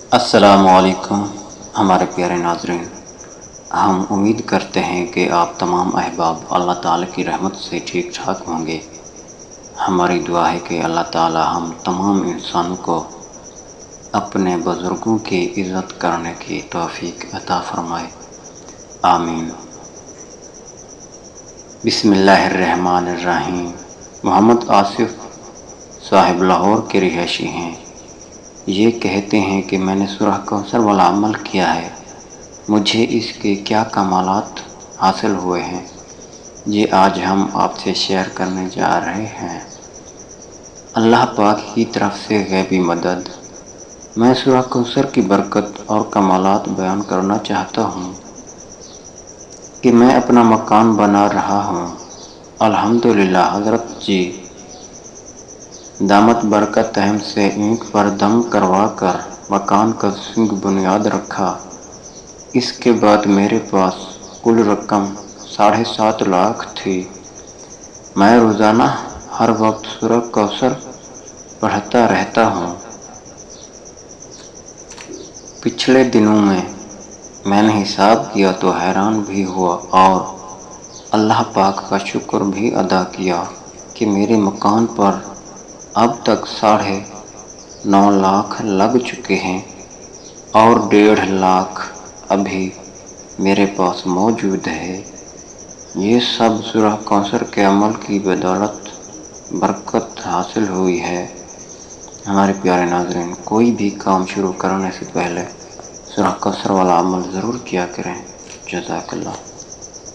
السلام علیکم ہمارے پیارے ناظرین، ہم امید کرتے ہیں کہ آپ تمام احباب اللہ تعالیٰ کی رحمت سے ٹھیک ٹھاک ہوں گے۔ ہماری دعا ہے کہ اللہ تعالیٰ ہم تمام انسانوں کو اپنے بزرگوں کی عزت کرنے کی توفیق عطا فرمائے، آمین۔ بسم اللہ الرحمن الرحیم۔ محمد آصف صاحب لاہور کے رہائشی ہیں۔ یہ کہتے ہیں کہ میں نے سورہ کوثر والا عمل کیا ہے، مجھے اس کے کیا کمالات حاصل ہوئے ہیں، یہ آج ہم آپ سے شیئر کرنے جا رہے ہیں۔ اللہ پاک کی طرف سے غیبی مدد۔ میں سورہ کوثر کی برکت اور کمالات بیان کرنا چاہتا ہوں کہ میں اپنا مکان بنا رہا ہوں۔ الحمدللہ حضرت جی دامت برکتہم سے اینٹ پر دم کروا کر مکان کا سنگ بنیاد رکھا۔ اس کے بعد میرے پاس کل رقم 7.5 لاکھ تھی۔ میں روزانہ ہر وقت سورہ کوثر پڑھتا رہتا ہوں۔ پچھلے دنوں میں نے حساب کیا تو حیران بھی ہوا اور اللہ پاک کا شکر بھی ادا کیا کہ میرے مکان پر اب تک 9.5 لاکھ لگ چکے ہیں اور 1.5 لاکھ ابھی میرے پاس موجود ہے۔ یہ سب سورہ کوثر کے عمل کی بدولت برکت حاصل ہوئی ہے۔ ہمارے پیارے ناظرین، کوئی بھی کام شروع کرنے سے پہلے سورہ کوثر والا عمل ضرور کیا کریں۔ جزاک اللہ۔